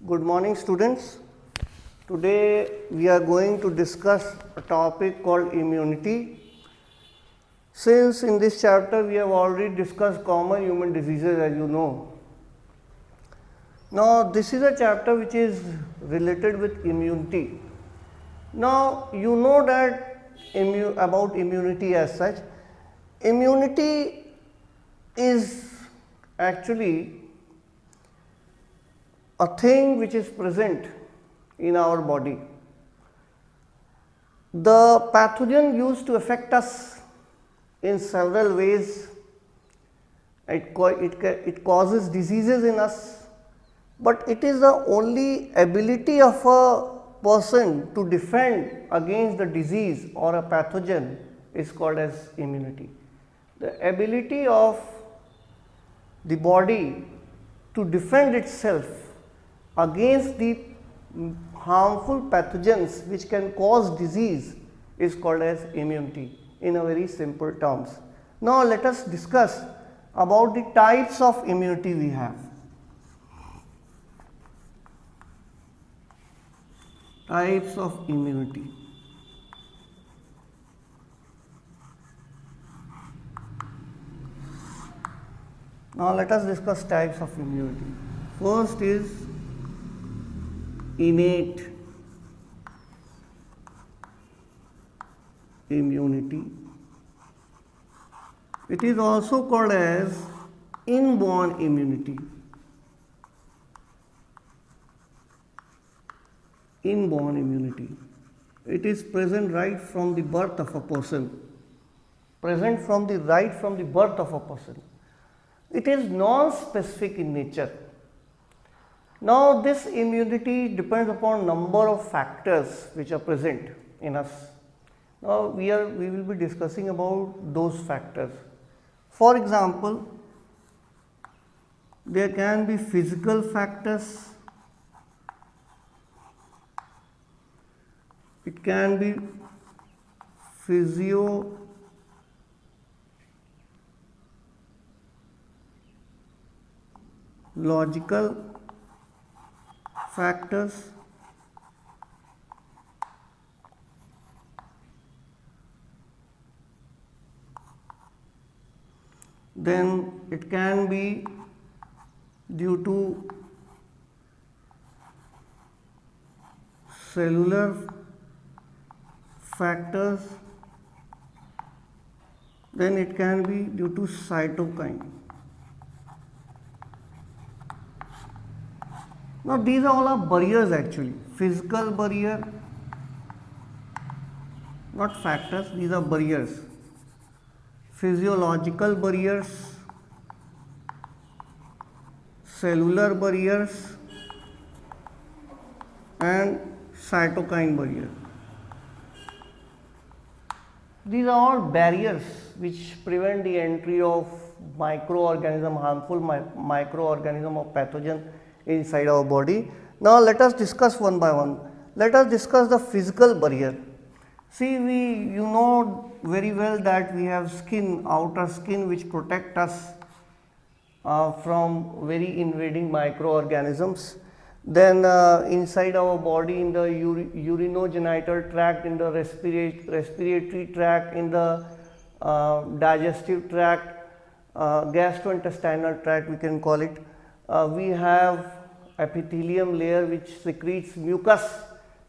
Good morning, students. Today we are going to discuss a topic called immunity. Since in this chapter we have already discussed common human diseases, as you know. Now this is a chapter which is related with immunity. Now you know that about immunity as such. Immunity is actually a thing which is present in our body. The pathogen used to affect us in several ways. It causes diseases in us, but it is the only ability of a person to defend against the disease or a pathogen is called as immunity. The ability of the body to defend itself against the harmful pathogens which can cause disease is called as immunity in a very simple terms. Now let us discuss about the types of immunity we have. Types of immunity. Now let us discuss types of immunity. First is innate immunity. It is also called as inborn immunity. Inborn immunity. It is present right from the birth of a person. Present from the birth of a person. It is non-specific in nature. Now this immunity depends upon number of factors which are present in us. Now we will be discussing about those factors. For example, there can be physical factors, it can be physiological factors, then it can be due to cellular factors, then it can be due to cytokine. Now these all are barriers actually, physical barrier, not factors, these are barriers, physiological barriers, cellular barriers and cytokine barrier. These are all barriers which prevent the entry of microorganism, harmful microorganism or pathogen inside our body. Now let us discuss one by one. Let us discuss the physical barrier. See, you know very well that we have skin, outer skin, which protect us from very invading microorganisms. Then inside our body, in the urinogenital tract, in the respiratory tract, in the digestive tract, gastrointestinal tract we can call it, we have epithelium layer which secretes mucus,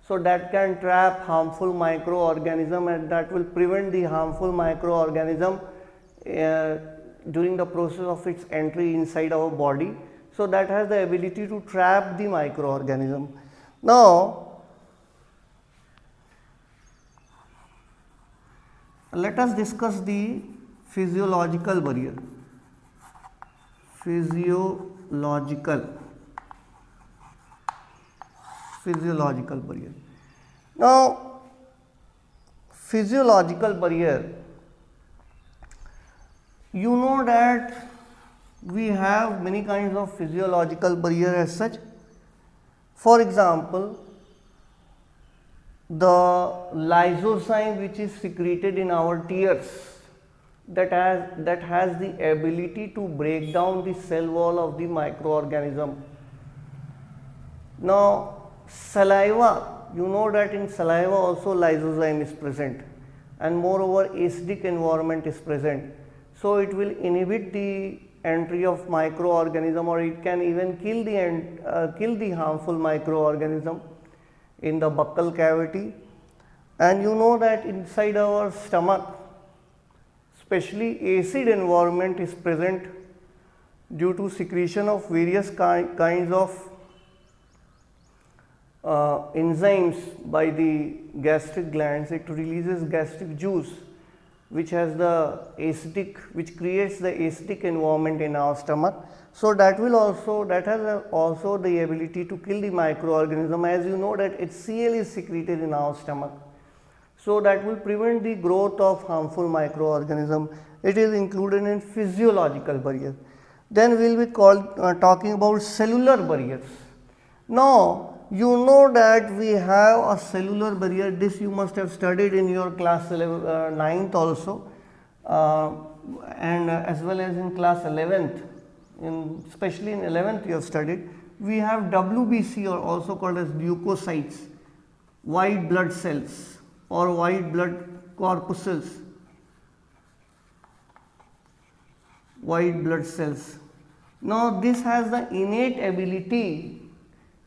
so that can trap harmful microorganism and that will prevent the harmful microorganism during the process of its entry inside our body. So that has the ability to trap the microorganism. Now let us discuss the physiological barrier. Physiological barrier. Now physiological barrier, you know that we have many kinds of physiological barrier as such. For example, the lysozyme which is secreted in our tears, that has the ability to break down the cell wall of the microorganism. Now saliva, you know that in saliva also lysozyme is present, and moreover acidic environment is present. So it will inhibit the entry of microorganism, or it can even kill the harmful microorganism in the buccal cavity. And you know that inside our stomach, especially acid environment is present due to secretion of various kinds of enzymes by the gastric glands. It releases gastric juice which has the acidic, which creates the acidic environment in our stomach. So that has also the ability to kill the microorganism, as you know that HCl is secreted in our stomach. So that will prevent the growth of harmful microorganism. It is included in physiological barrier. Then we will be talking about cellular barriers. Now you know that we have a cellular barrier. This you must have studied in your class 9th also, and as well as in class 11th. Especially in 11th you have studied. We have WBC, or also called as leukocytes, white blood cells or white blood corpuscles, white blood cells. Now this has the innate ability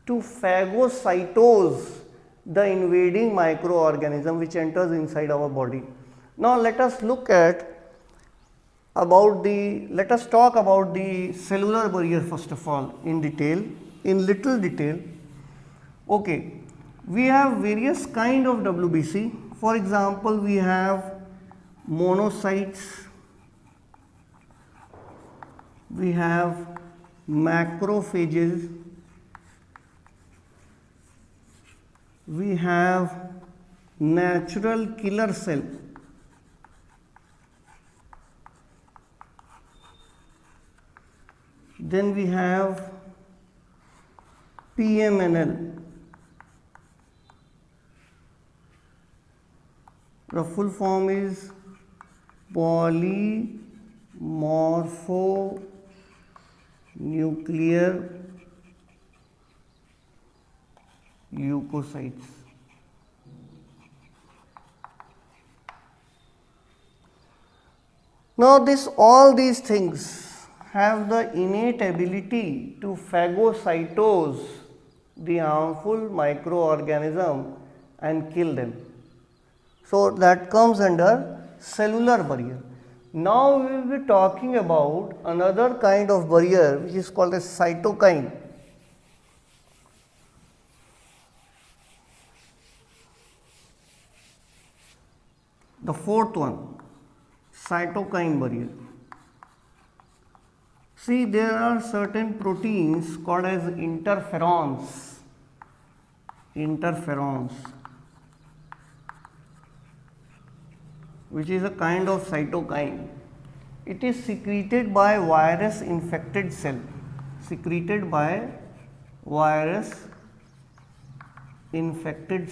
to phagocytose the invading microorganism which enters inside our body. Now let us look at let us talk about the cellular barrier first of all in little detail. Okay, we have various kind of WBC. For example, we have monocytes, we have macrophages, we have natural killer cell, then we have PMNL. The full form is polymorphonuclear leukocytes. Now all these things have the innate ability to phagocytose the harmful microorganism and kill them. So that comes under cellular barrier. Now we will be talking about another kind of barrier which is called as cytokine. The fourth one, cytokine barrier. See, there are certain proteins called as interferons, which is a kind of cytokine. It is secreted by virus infected cell, secreted by virus infected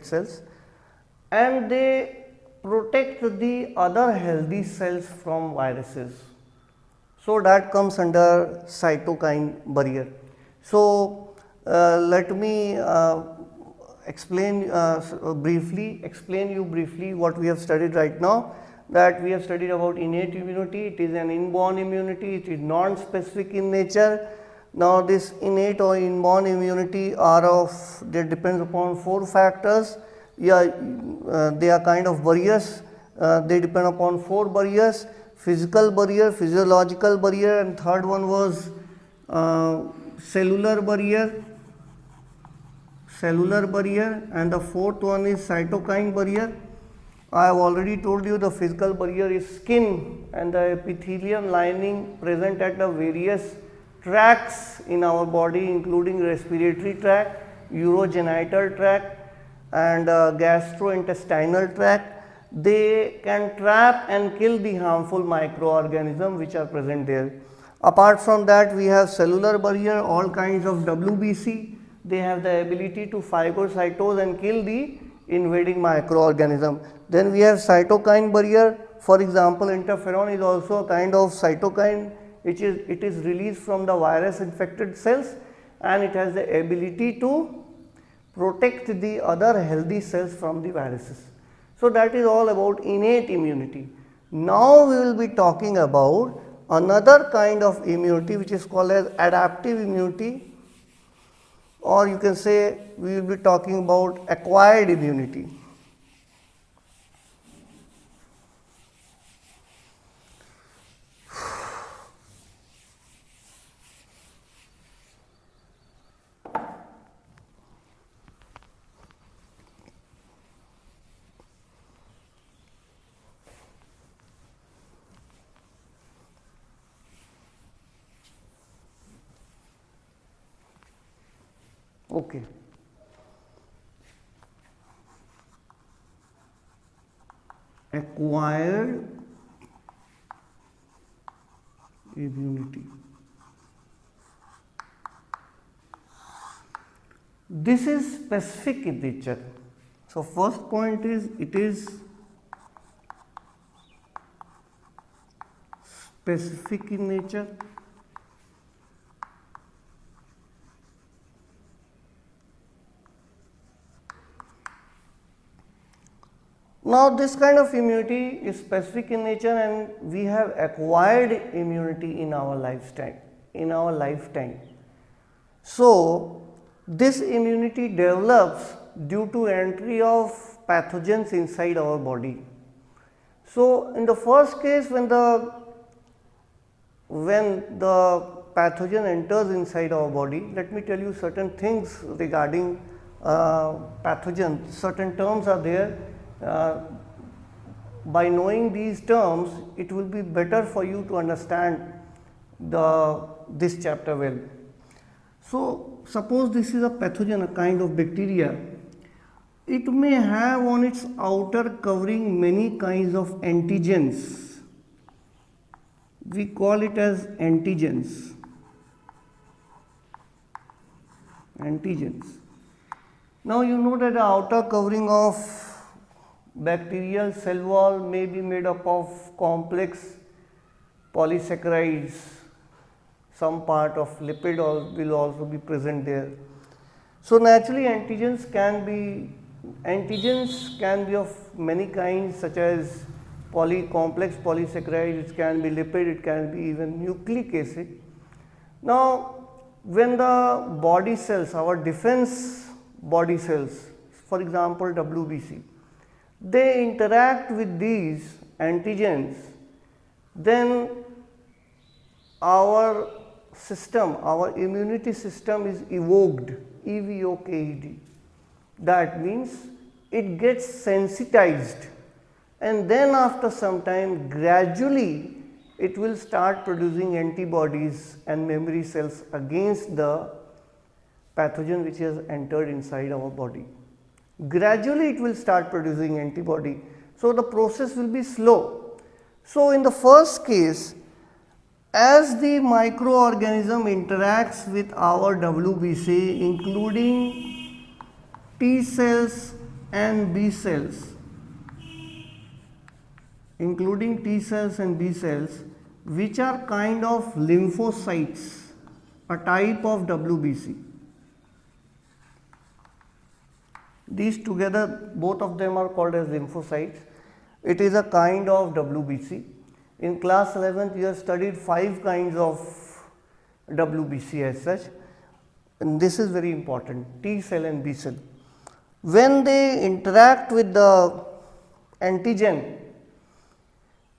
cells, and they protect the other healthy cells from viruses. So that comes under cytokine barrier. So let me briefly explain what we have studied right now. That we have studied about innate immunity. It is an inborn immunity. It is non-specific in nature. Now this innate or inborn immunity depends upon 4 factors. They are kind of barriers. They depend upon 4 barriers: physical barrier, physiological barrier, and third one was cellular barrier, and the fourth one is cytokine barrier. I have already told you the physical barrier is skin and the epithelium lining present at the various tracts in our body, including respiratory tract, urogenital tract, and gastrointestinal tract. They can trap and kill the harmful microorganisms which are present there. Apart from that, we have cellular barrier, all kinds of WBC. They have the ability to phagocytose and kill the invading microorganism. Then we have cytokine barrier. For example, interferon is also a kind of cytokine. it is released from the virus infected cells, and it has the ability to protect the other healthy cells from the viruses. So that is all about innate immunity. Now we will be talking about another kind of immunity which is called as adaptive immunity, or you can say we will be talking about acquired immunity. Okay. Acquired immunity. This is specific in nature. So first point is it is specific in nature. Now this kind of immunity is specific in nature, and we have acquired immunity in our lifetime. So this immunity develops due to entry of pathogens inside our body. So in the first case, when the pathogen enters inside our body, let me tell you certain things regarding pathogens. Certain terms are there. By knowing these terms, it will be better for you to understand this chapter well. So suppose this is a pathogen, a kind of bacteria. It may have on its outer covering many kinds of antigens. We call it as antigens. Now you know that the outer covering of bacterial cell wall may be made up of complex polysaccharides. Some part of lipid will also be present there. So naturally antigens can be of many kinds, such as complex polysaccharides, it can be lipid, it can be even nucleic acid. Now when the body cells, our defense body cells, for example WBC, they interact with these antigens, then our immunity system is evoked, EVOKED. That means it gets sensitized, and then after some time gradually it will start producing antibodies and memory cells against the pathogen which has entered inside our body. Gradually it will start producing antibody. So the process will be slow. So in the first case, as the microorganism interacts with our WBC, including T cells and B cells, which are kind of lymphocytes, a type of WBC. These together, both of them are called as lymphocytes. It is a kind of WBC. In class 11th, you have studied 5 kinds of WBC as such, and this is very important, T cell and B cell. When they interact with the antigen,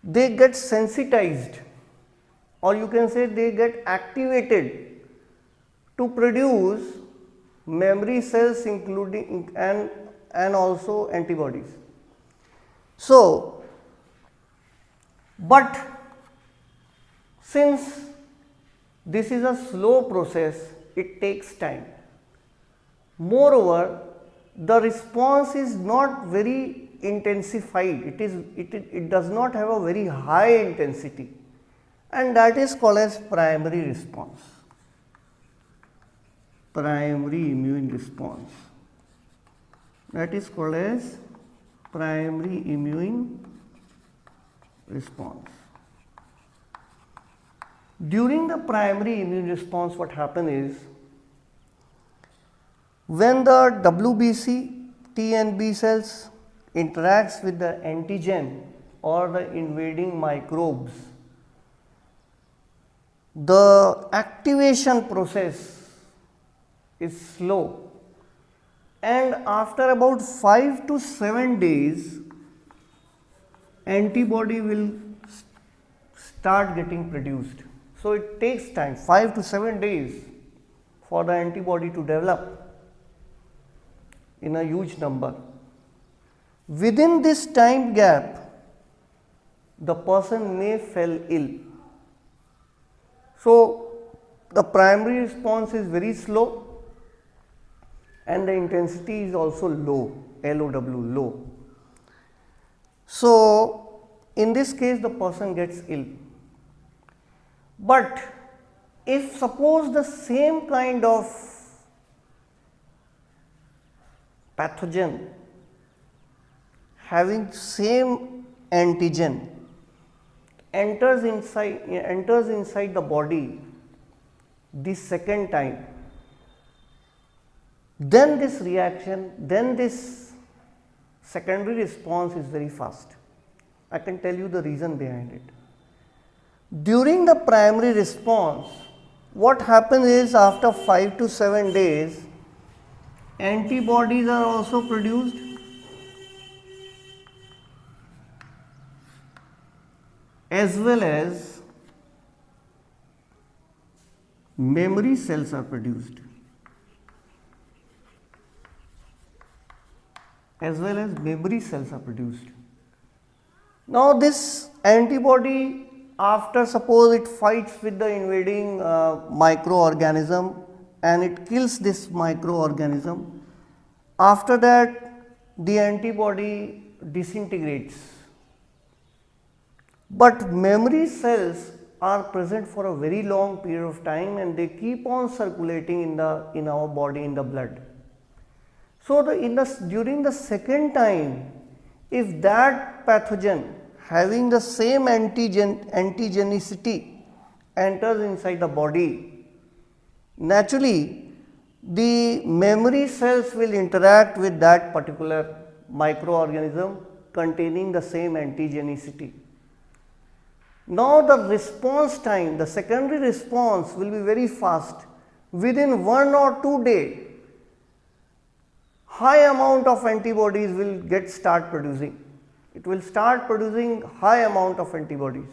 they get sensitized, or you can say they get activated to produce memory cells, including and also antibodies. So, but since this is a slow process, it takes time. Moreover, the response is not very intensified. It does not have a very high intensity, and that is called as primary response. Primary immune response. That is called as primary immune response. During the primary immune response, what happens is when the WBC T and B cells interacts with the antigen or the invading microbes, the activation process is slow, and after about 5 to 7 days antibody will start getting produced. So it takes time, 5 to 7 days, for the antibody to develop in a huge number. Within this time gap, the person may fall ill. So the primary response is very slow and the intensity is also low, LOW, low. So in this case the person gets ill. But if suppose the same kind of pathogen having same antigen enters inside the body the second time, then this reaction, then this secondary response is very fast. I can tell you the reason behind it. During the primary response, what happens is after 5 to 7 days, antibodies are also produced, as well as memory cells are produced, Now this antibody, after suppose it fights with the invading microorganism and it kills this microorganism, after that the antibody disintegrates. But memory cells are present for a very long period of time and they keep on circulating in our body, in the blood. So during the second time, if that pathogen having the same antigenicity enters inside the body, naturally the memory cells will interact with that particular microorganism containing the same antigenicity. Now the response time, the secondary response will be very fast. Within 1 or 2 days, high amount of antibodies will start producing. It will start producing high amount of antibodies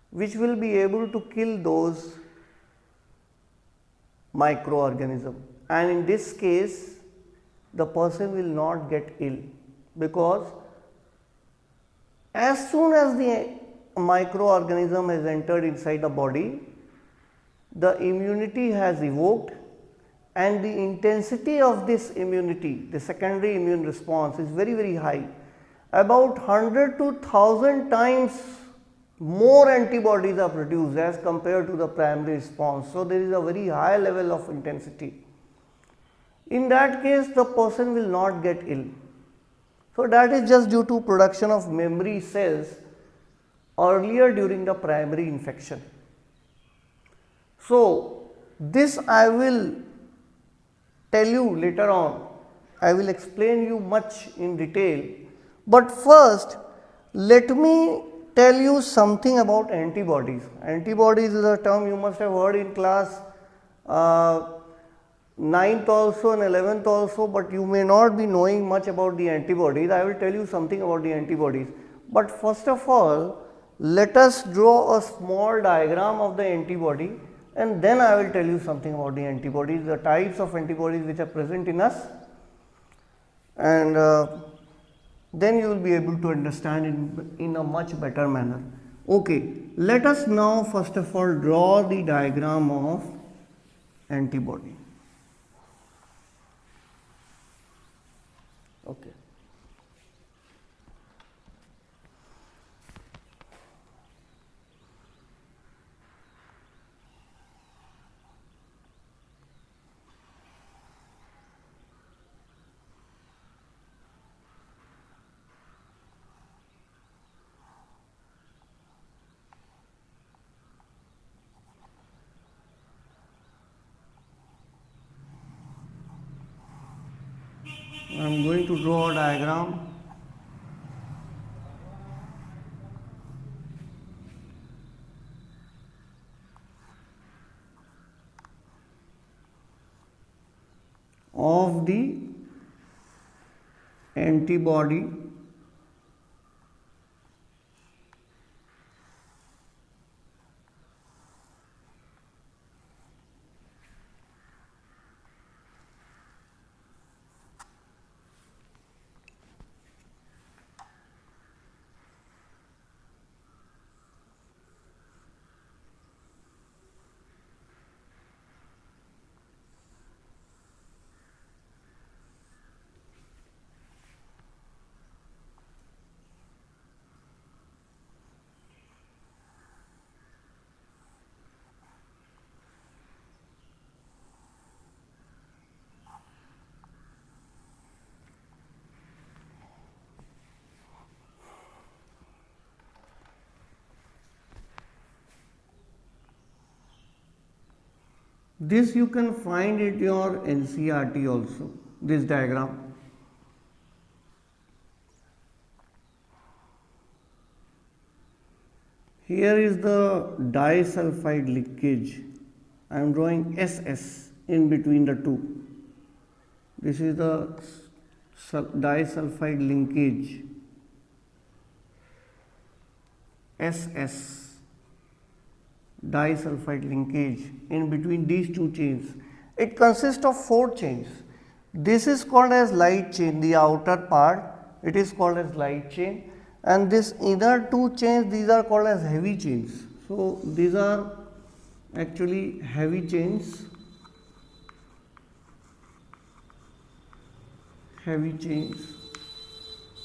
which will be able to kill those microorganisms, and in this case the person will not get ill, because as soon as the microorganism has entered inside the body, the immunity has evoked, and the intensity of this immunity, the secondary immune response, is very, very high. About 100 to 1000 times more antibodies are produced as compared to the primary response. So there is a very high level of intensity. In that case, the person will not get ill. So that is just due to production of memory cells earlier during the primary infection. So this I will tell you later on. I will explain you much in detail, but first let me tell you something about antibodies. Antibodies is a term you must have heard in class 9th also and 11th also, but you may not be knowing much about the antibodies. I will tell you something about the antibodies. But first of all, let us draw a small diagram of the antibody, and then I will tell you something about the antibodies, the types of antibodies which are present in us, and then you will be able to understand in a much better manner. Okay, let us now first of all draw the diagram of antibody. Okay. I am going to draw a diagram. Of the antibody this you can find it your NCERT also, this diagram. Here is the disulfide linkage. I am drawing SS in between the two. This is the disulfide linkage SS. Disulfide linkage in between these two chains. It consists of 4 chains. This is called as light chain, the outer part, it is called as light chain, and this inner 2 chains, these are called as heavy chains. So these are actually heavy chains,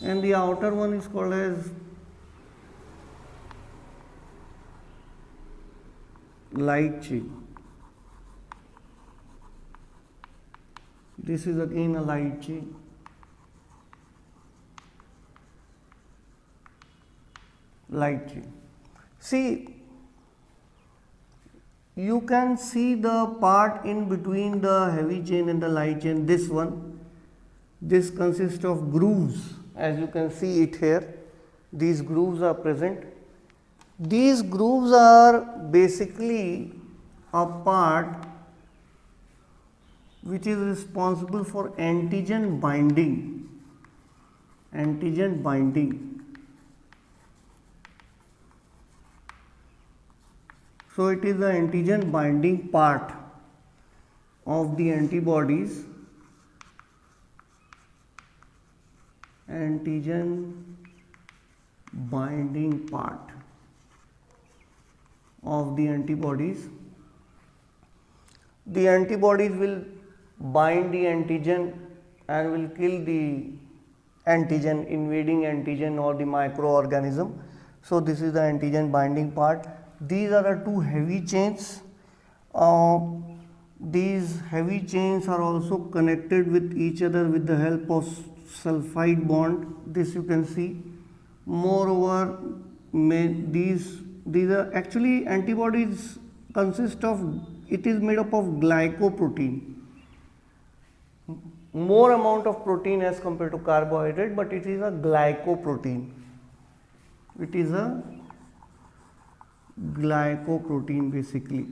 and the outer one is called as light chain. This is again a light chain. See, you can see the part in between the heavy chain and the light chain, this one. This consists of grooves, as you can see it here. These grooves are present. These grooves are basically a part which is responsible for antigen binding. So it is the antigen binding part of the antibodies. Antigen binding part of the antibodies. The antibodies will bind the antigen and will kill the antigen, invading antigen or the microorganism. So this is the antigen binding part. These are the 2 heavy chains. These heavy chains are also connected with each other with the help of sulfide bond. This you can see. Moreover, these are actually antibodies consist of, it is made up of glycoprotein. More amount of protein as compared to carbohydrate, but it is a glycoprotein. It is a glycoprotein basically.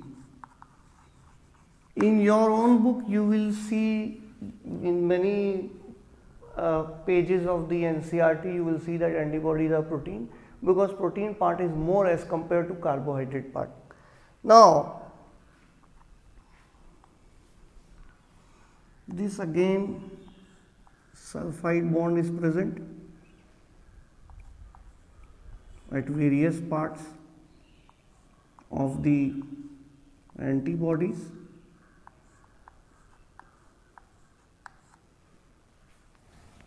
In your own book, you will see in many pages of the NCERT, you will see that antibodies are protein, because protein part is more as compared to carbohydrate part. Now, this again sulfide bond is present at various parts of the antibodies.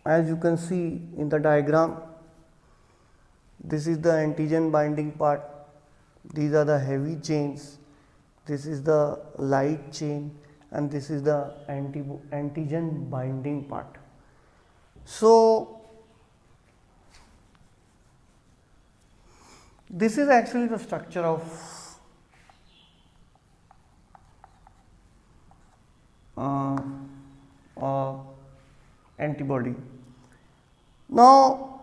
As you can see in the diagram, this is the antigen binding part, these are the heavy chains, this is the light chain, and this is the antigen binding part. So this is actually the structure of antibody. Now,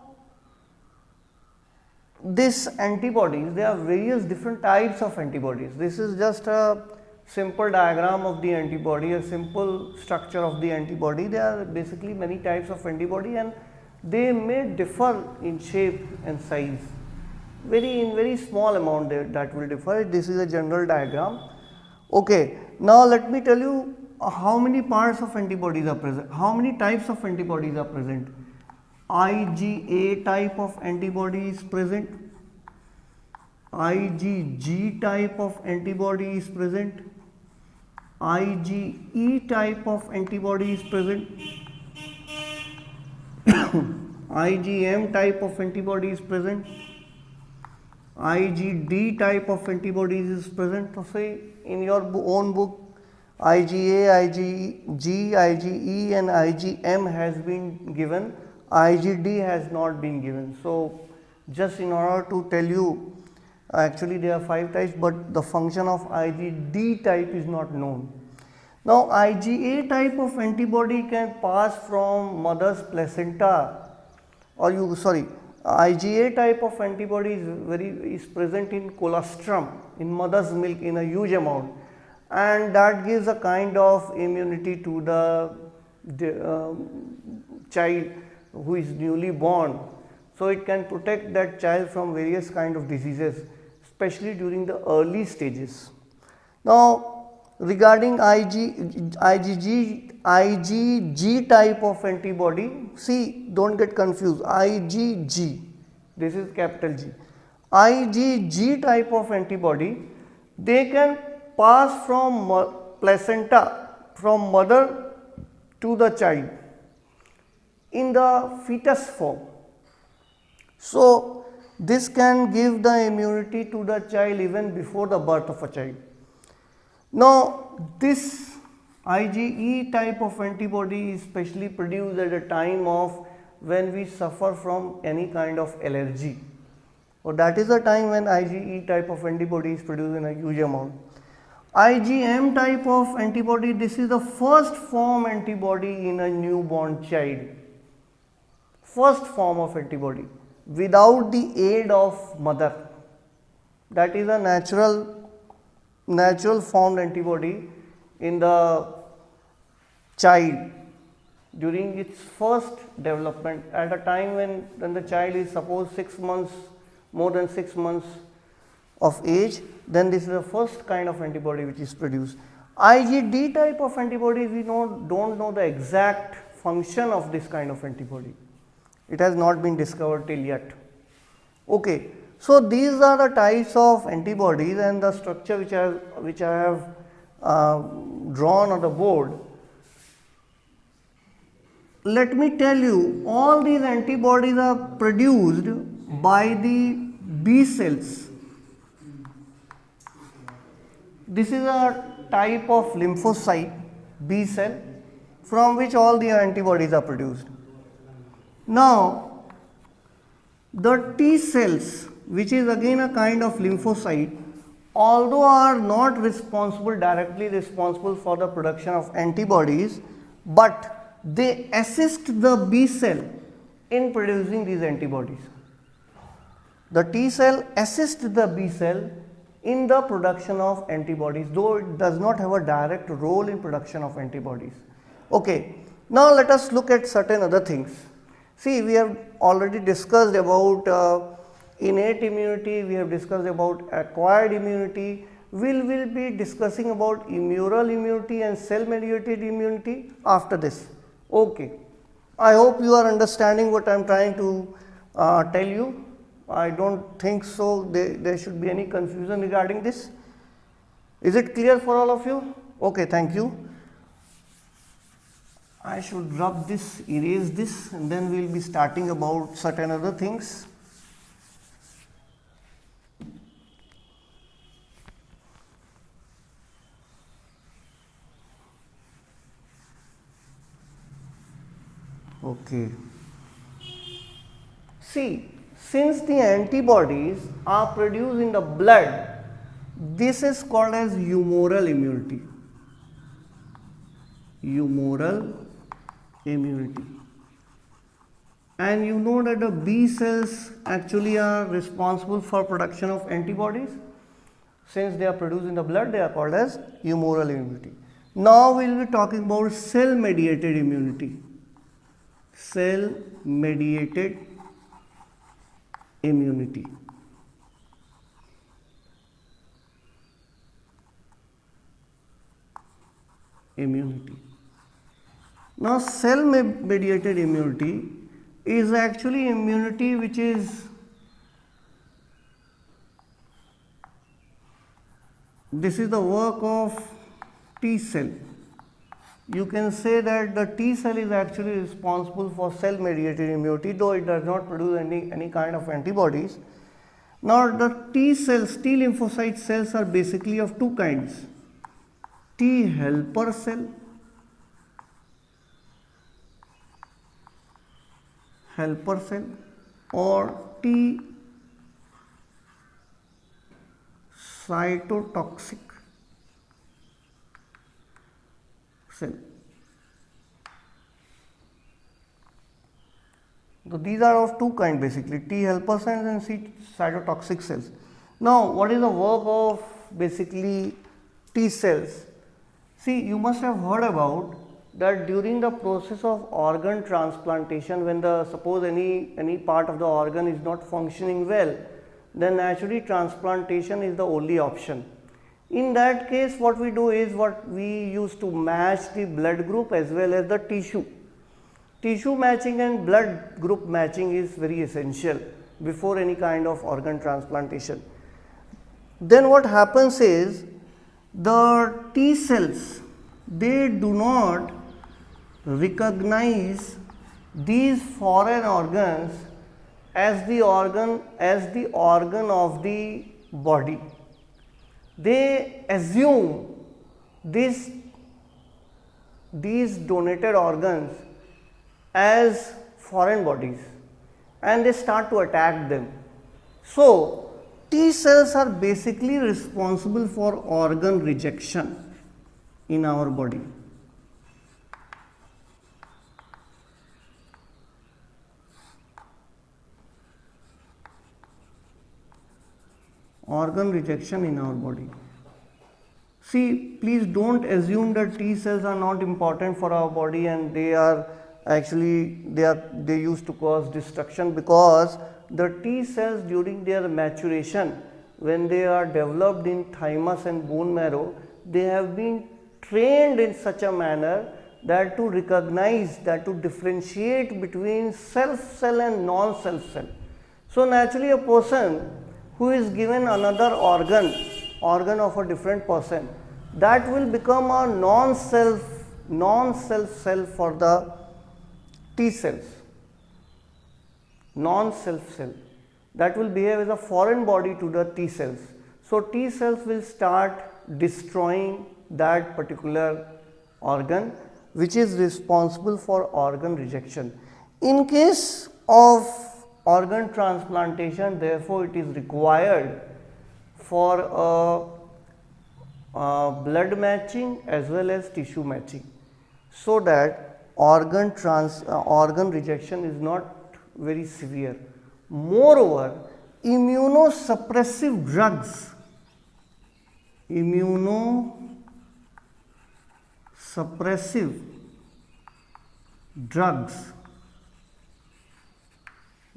this antibodies, there are various different types of antibodies. This is just a simple diagram of the antibody, a simple structure of the antibody. There are basically many types of antibody and they may differ in shape and size. In very small amount that will differ. This is a general diagram. Okay, now let me tell you how many parts of antibodies are present, how many types of antibodies are present. IgA type of antibody is present, IgG type of antibody is present, IgE type of antibody is present, IgM type of antibody is present, IgD type of antibodies is present. So say in your own book, IgA, IgG, IgE and IgM has been given, IgD has not been given. So just in order to tell you, actually there are 5 types, but the function of IgD type is not known. Now IgA type of antibody can pass from mother's placenta, or IgA type of antibody is present in colostrum, in mother's milk in a huge amount, and that gives a kind of immunity to the child who is newly born. So it can protect that child from various kind of diseases, especially during the early stages. Now regarding IgG type of antibody, see, don't get confused, IgG, this is capital G. IgG type of antibody, they can pass from placenta, from mother to the child in the fetus form. So this can give the immunity to the child even before the birth of a child. Now this IgE type of antibody is specially produced at a time of when we suffer from any kind of allergy, or that is the time when IgE type of antibody is produced in a huge amount. IgM type of antibody, this is the first form antibody in a newborn child, first form of antibody without the aid of mother. That is a natural formed antibody in the child during its first development, at a time when the child is suppose 6 months, more than 6 months of age, then this is the first kind of antibody which is produced. IgD type of antibody, we don't know the exact function of this kind of antibody. It has not been discovered till yet. Okay, so these are the types of antibodies and the structure which I have drawn on the board. Let me tell you, all these antibodies are produced by the B cells. This is a type of lymphocyte, B cell, from which all the antibodies are produced. Now, the T cells, which is again a kind of lymphocyte, although are not directly responsible for the production of antibodies, but they assist the B cell in producing these antibodies. The T cell assists the B cell in the production of antibodies, though it does not have a direct role in production of antibodies. Okay, now let us look at certain other things. See, we have already discussed about innate immunity, we have discussed about acquired immunity. We will be discussing about humoral immunity and cell mediated immunity after this. Okay, I hope you are understanding what I am trying to tell you. I don't think so there should be any confusion regarding this. Is it clear for all of you? Okay, thank you. I should rub this, erase this, and then we will be starting about certain other things. Okay. See, since the antibodies are produced in the blood, this is called as humoral immunity. Humoral immunity. And you know that the B cells actually are responsible for production of antibodies. Since they are produced in the blood, they are called as humoral immunity. Now we will be talking about cell mediated immunity. Cell mediated immunity. Now cell mediated immunity is actually immunity which is this is the work of T cell. You can say that the T cell is actually responsible for cell mediated immunity, though it does not produce any kind of antibodies. Now the T cells, T lymphocyte cells are basically of two kinds: T helper cell, or T cytotoxic cell. So these are of two kinds basically, T helper cells and C cytotoxic cells. Now what is the work of basically T cells? See, you must have heard about that during the process of organ transplantation, when suppose any part of the organ is not functioning well, then naturally transplantation is the only option. In that case, what we do is what we use to match the blood group as well as the tissue. Tissue matching and blood group matching is very essential before any kind of organ transplantation. Then what happens is the T cells, they do not recognize these foreign organs as the organ of the body. They assume these donated organs as foreign bodies and they start to attack them. So T cells are basically responsible for organ rejection in our body. Organ rejection in our body. See, please don't assume that T cells are not important for our body and they are actually they used to cause destruction, because the T cells during their maturation, when they are developed in thymus and bone marrow, they have been trained in such a manner that to recognize, that to differentiate between self cell and non-self cell. So naturally a person who is given another organ of a different person, that will become a non-self cell for the T cells, non-self cell, that will behave as a foreign body to the T cells. So T cells will start destroying that particular organ which is responsible for organ rejection. In case of organ transplantation, therefore it is required for blood matching as well as tissue matching, so that organ rejection is not very severe. Moreover, immunosuppressive drugs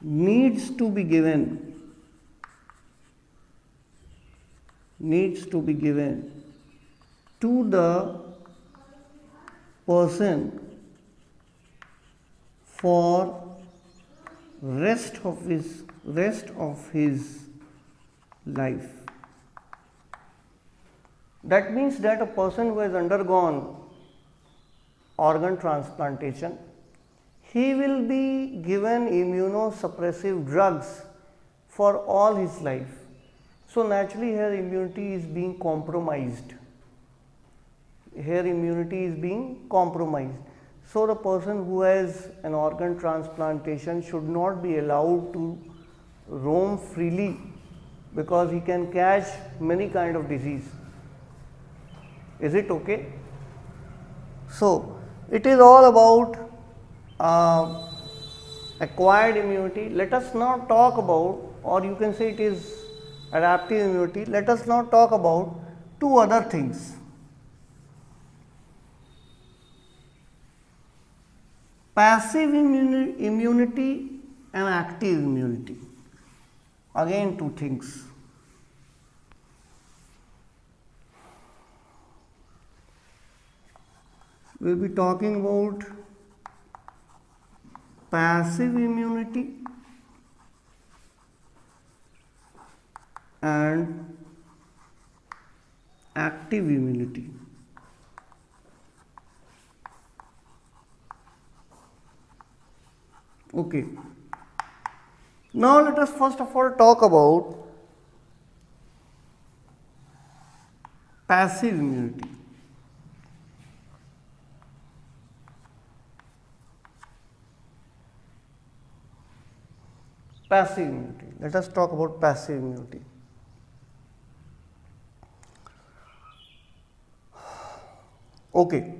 needs to be given to the person for rest of his life. That means that a person who has undergone organ transplantation, he will be given immunosuppressive drugs for all his life. So naturally here immunity is being compromised. So the person who has an organ transplantation should not be allowed to roam freely, because he can catch many kind of disease. Is it okay? So it is all about acquired immunity. Let us now talk about, or you can say it is adaptive immunity. Let us now talk about two other things. Passive immunity and active immunity. Again, two things. We will be talking about passive immunity and active immunity. Okay. Now let us first of all talk about passive immunity. Passive immunity. Let us talk about passive immunity. Okay.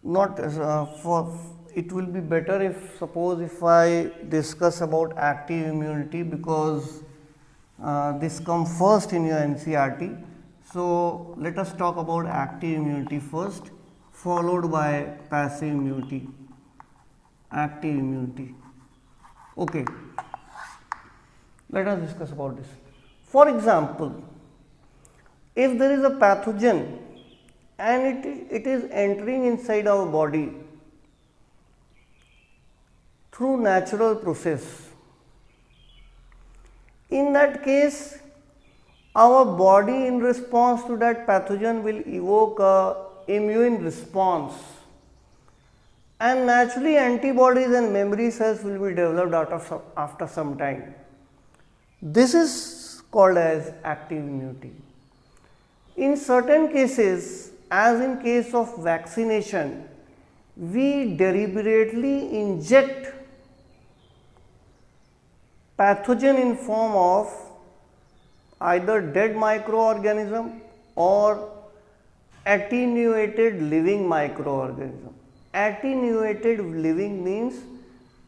Not for it will be better if suppose if I discuss about active immunity, because this comes first in your NCERT. So let us talk about active immunity first, followed by passive immunity. Active immunity. Okay. Let us discuss about this. For example, if there is a pathogen and it is entering inside our body through natural process, in that case our body in response to that pathogen will evoke a immune response, and naturally antibodies and memory cells will be developed after some time. This is called as active immunity. In certain cases, as in case of vaccination, we deliberately inject pathogen in form of either dead microorganism or attenuated living microorganism. Attenuated living means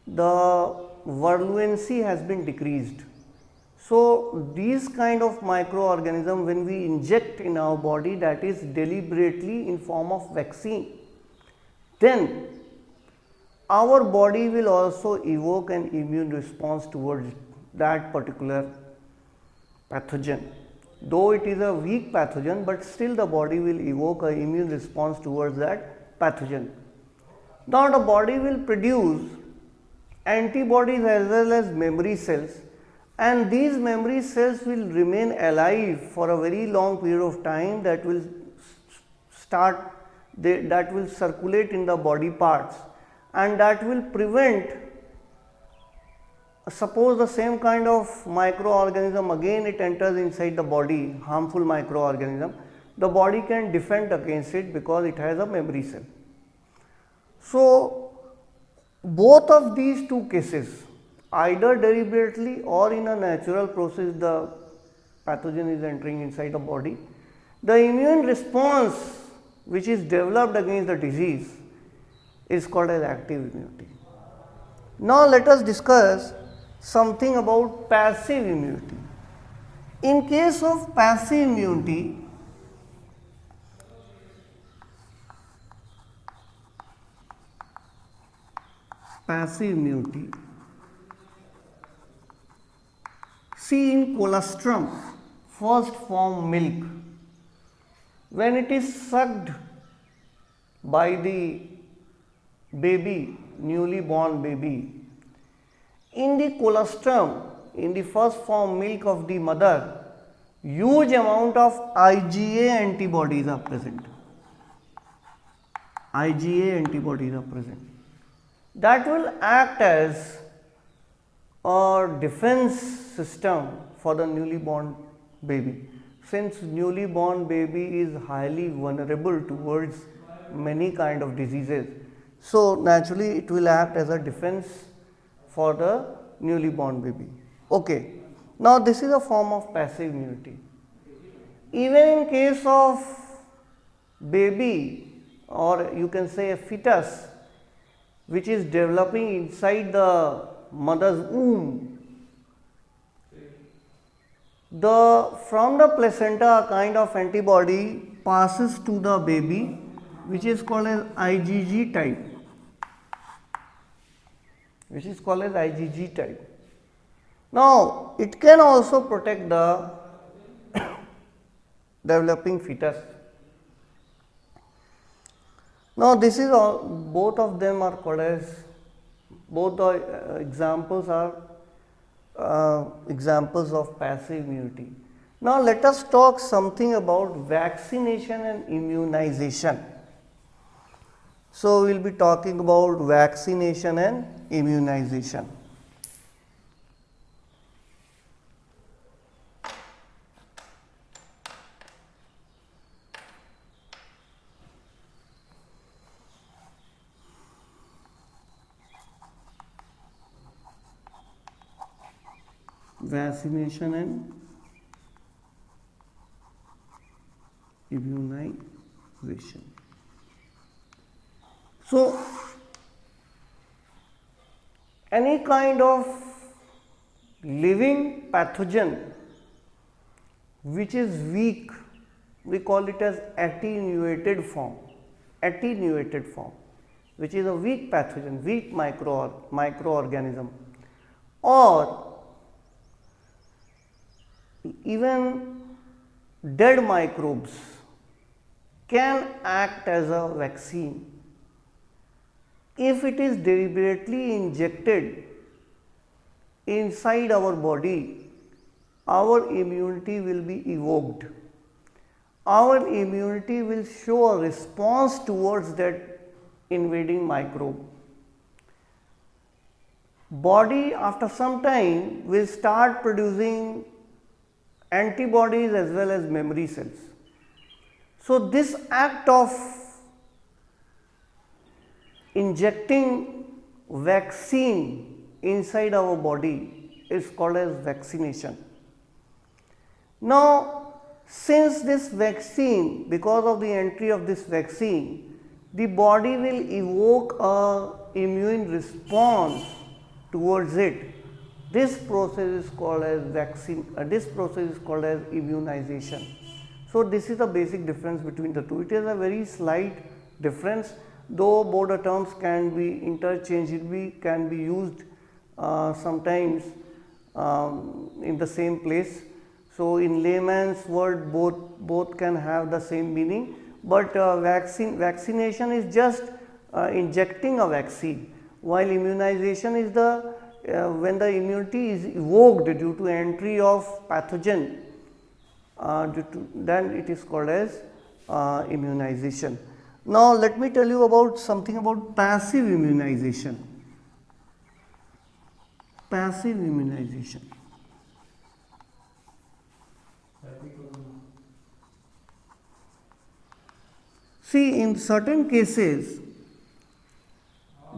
the virulency has been decreased. So these kind of microorganism, when we inject in our body, that is deliberately in form of vaccine, then our body will also evoke an immune response towards that particular pathogen. Though it is a weak pathogen, but still the body will evoke an immune response towards that pathogen. Now the body will produce antibodies as well as memory cells, and these memory cells will remain alive for a very long period of time. That will that will circulate in the body parts, and that will prevent, suppose the same kind of microorganism again it enters inside the body, harmful microorganism, the body can defend against it because it has a memory cell. So both of these two cases, either deliberately or in a natural process, the pathogen is entering inside the body, the immune response which is developed against the disease is called as active immunity. Now let us discuss something about passive immunity. In case of passive immunity, see in colostrum, first form milk, when it is sucked by the baby, newly born baby, in the colostrum, in the first form milk of the mother, huge amount of IgA antibodies are present. IgA antibodies are present. That will act as a defense system for the newly born baby. Since newly born baby is highly vulnerable towards many kind of diseases, so naturally it will act as a defense for the newly born baby. Okay. Now this is a form of passive immunity. Even in case of baby, or you can say a fetus, which is developing inside the mother's womb, from the placenta a kind of antibody passes to the baby, which is called as IgG type, Now, it can also protect the developing fetus. Now, this is all, both of them are called as, both the examples are examples of passive immunity. Now, let us talk something about vaccination and immunization. So, we will be talking about vaccination and immunization. Vaccination and immunization. So, any kind of living pathogen which is weak, we call it as attenuated form, which is a weak pathogen, weak microorganism, or even dead microbes can act as a vaccine if it is deliberately injected inside our body. Our immunity will be evoked. Our immunity will show a response towards that invading microbe. Body after some time will start producing antibodies as well as memory cells. So, this act of injecting vaccine inside our body is called as vaccination. Now, since this vaccine, because of the entry of this vaccine, the body will evoke a immune response towards it. This process is called as immunization. So, this is the basic difference between the two. It is a very slight difference, though both the terms can be interchangeably, can be used sometimes in the same place. So, in layman's word, both can have the same meaning, but vaccination is just injecting a vaccine, while immunization is the when the immunity is evoked due to entry of pathogen, then it is called as immunization. Now, let me tell you about something about passive immunization. Passive immunization. See, in certain cases,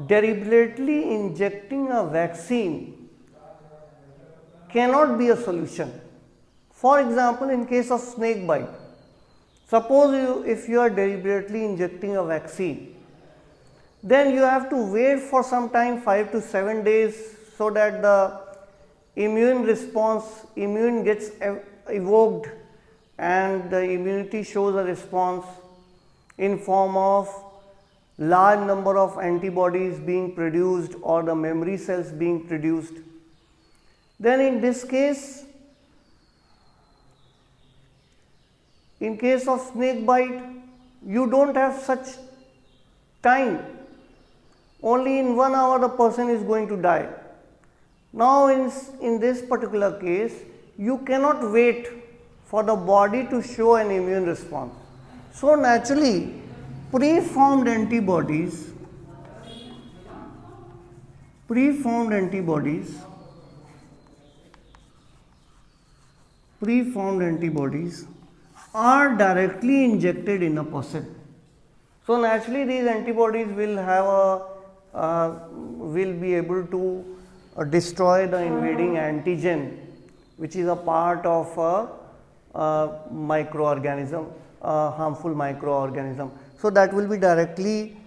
deliberately injecting a vaccine cannot be a solution. For example, in case of snake bite, suppose if you are deliberately injecting a vaccine, then you have to wait for some time, 5 to 7 days, so that the immune gets evoked and the immunity shows a response in form of large number of antibodies being produced or the memory cells being produced. Then in this case, in case of snake bite, you don't have such time. Only in 1 hour the person is going to die. Now in this particular case, you cannot wait for the body to show an immune response. So naturally, preformed antibodies are directly injected in a person. So naturally, these antibodies will have will be able to destroy the invading antigen, which is a part of a microorganism, harmful microorganism. So that will be directly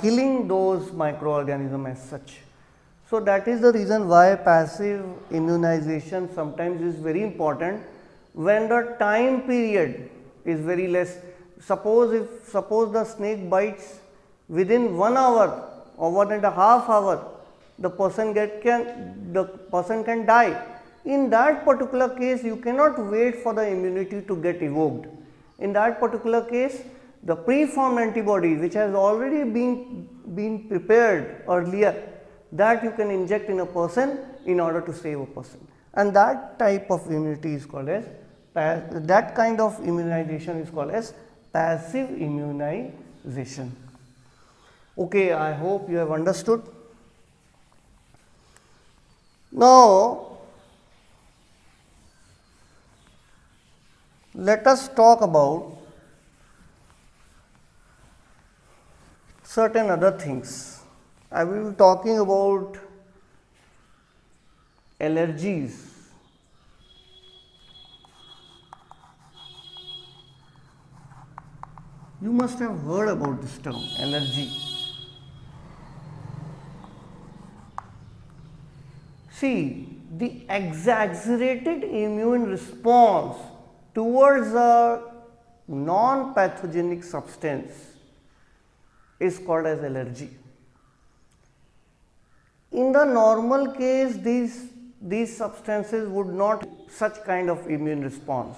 killing those microorganisms as such. So that is the reason why passive immunization sometimes is very important when the time period is very less. Suppose the snake bites within 1 hour or 1.5 hour, the person can die. In that particular case, you cannot wait for the immunity to get evoked. In that particular case, the preformed antibody which has already been prepared earlier, that you can inject in a person in order to save a person, and that type of immunity is called as that kind of immunization is called as passive immunization. Okay, I hope you have understood. Now let us talk about certain other things. I will be talking about allergies. You must have heard about this term, allergy. See, the exaggerated immune response towards a non-pathogenic substance is called as allergy. In the normal case, these substances would not such kind of immune response,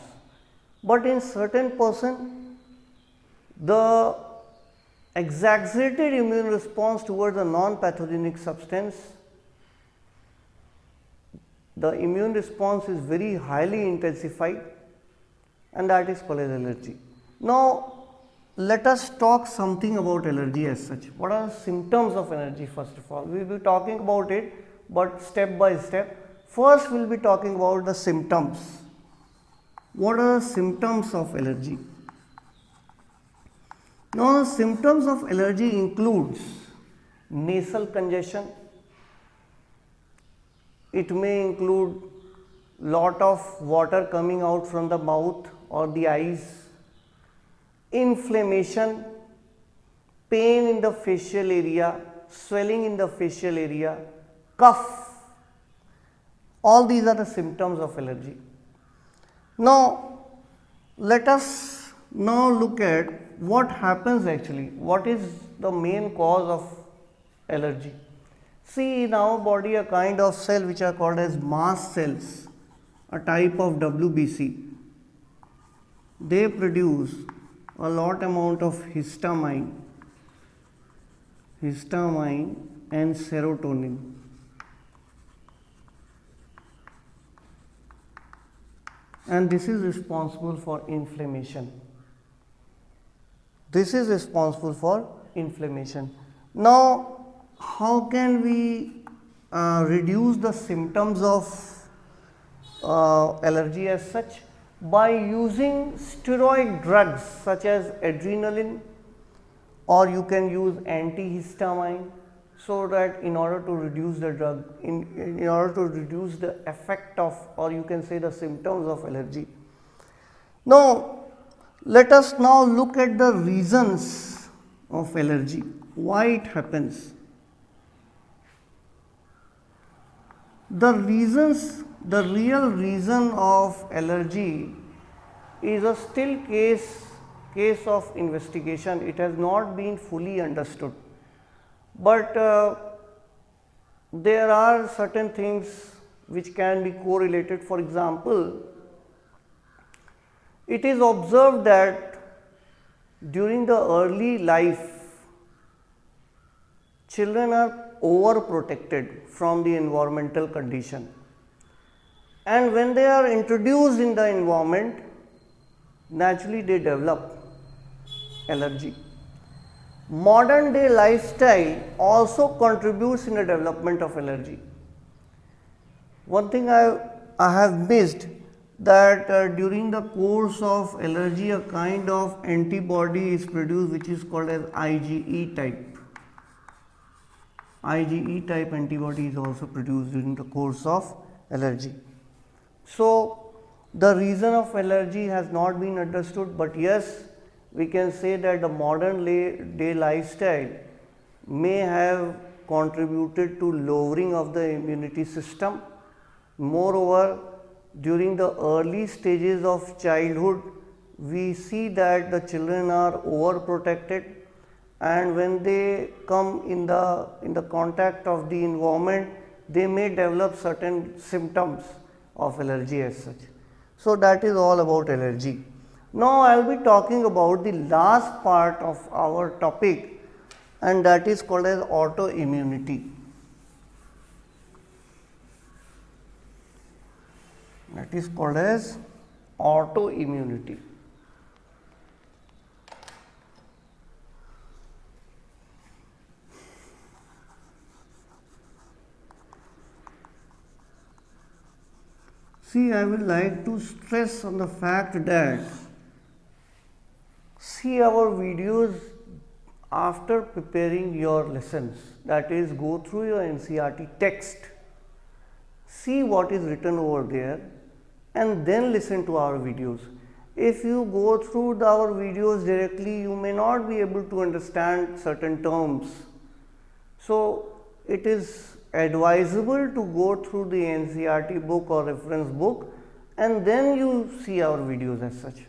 but in certain person, the exaggerated immune response towards a non-pathogenic substance, the immune response is very highly intensified, and that is called as allergy. Now let us talk something about allergy as such. What are the symptoms of allergy? First of all, we will be talking about it, but step by step. First, we will be talking about the symptoms. What are the symptoms of allergy? Now, the symptoms of allergy includes nasal congestion. It may include lot of water coming out from the mouth or the eyes, inflammation, pain in the facial area, swelling in the facial area, cough. All these are the symptoms of allergy. Now let us now look at what happens actually. What is the main cause of allergy? See, in our body a kind of cell which are called as mast cells, a type of WBC. They produce a lot amount of histamine and serotonin. And this is responsible for inflammation. Now, how can we reduce the symptoms of allergy as such? By using steroid drugs such as adrenaline, or you can use antihistamine, so that in order to reduce the drug, in order to reduce the effect of, or you can say the symptoms of allergy. Now let us now look at the reasons of allergy, why it happens. The real reason of allergy is a still case of investigation. It has not been fully understood, but there are certain things which can be correlated. For example, it is observed that during the early life, children are overprotected from the environmental condition, and when they are introduced in the environment, naturally they develop allergy. Modern day lifestyle also contributes in the development of allergy. One thing I have missed, that during the course of allergy a kind of antibody is produced which is called as IgE type. IgE type antibody is also produced during the course of allergy. So the reason of allergy has not been understood, but yes, we can say that the modern day lifestyle may have contributed to lowering of the immunity system. Moreover, during the early stages of childhood, we see that the children are overprotected, and when they come in the contact of the environment, they may develop certain symptoms of allergy as such. So that is all about allergy. Now I will be talking about the last part of our topic, and that is called as autoimmunity. That is called as autoimmunity. See, I would like to stress on the fact that see our videos after preparing your lessons, that is, go through your NCERT text, see what is written over there, and then listen to our videos. If you go through our videos directly, you may not be able to understand certain terms. So it is advisable to go through the NCERT book or reference book, and then you see our videos as such.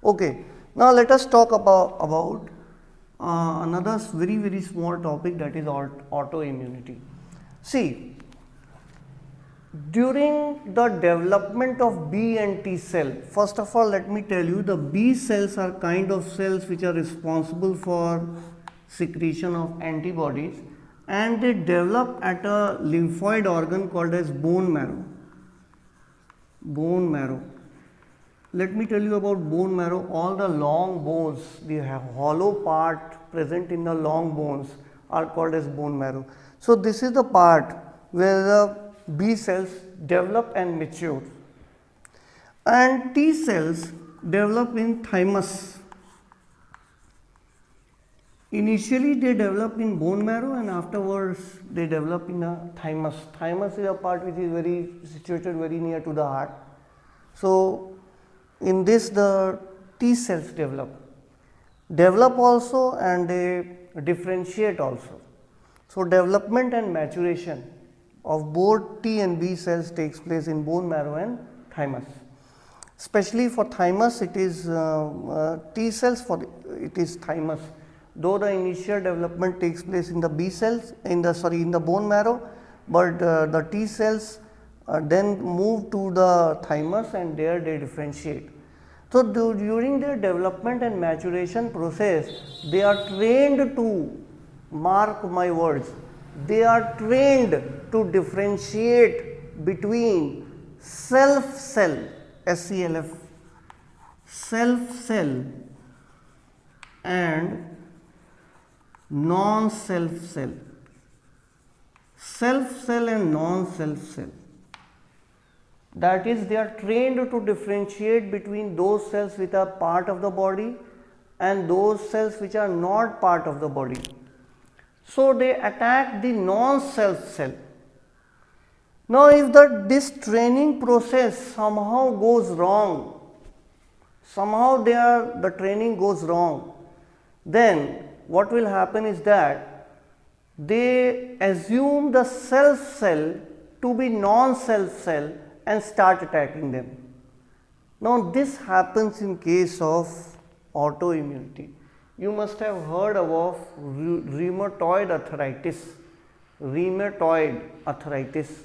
Okay, now let us talk about another very small topic, that is autoimmunity. See, during the development of B and T cell, first of all let me tell you, the B cells are kind of cells which are responsible for secretion of antibodies, and they develop at a lymphoid organ called as bone marrow. Bone marrow. Let me tell you about bone marrow. All the long bones, the hollow part present in the long bones are called as bone marrow. So this is the part where the B cells develop and mature, and T cells develop in thymus. Initially they develop in bone marrow, and afterwards they develop in a thymus. Thymus is a part which is situated very near to the heart. So in this the T cells develop also, and they differentiate also. So development and maturation of both T and B cells takes place in bone marrow and thymus. Especially for thymus, it is T cells, it is thymus. Though the initial development takes place in the B cells, in the bone marrow, but the T cells then move to the thymus, and there they differentiate. So during their development and maturation process, they are trained to, mark my words, they are trained to differentiate between self cell, SCLF, self cell, and non-self cell. Self cell and non-self cell. That is, they are trained to differentiate between those cells which are part of the body and those cells which are not part of the body. So they attack the non-self cell. Now if this training process somehow goes wrong, somehow the training goes wrong, then what will happen is that they assume the self cell to be non-self cell and start attacking them. Now this happens in case of autoimmunity. You must have heard of rheumatoid arthritis. Rheumatoid arthritis,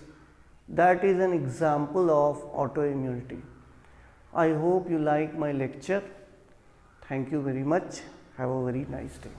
that is an example of autoimmunity. I hope you like my lecture. Thank you very much. Have a very nice day.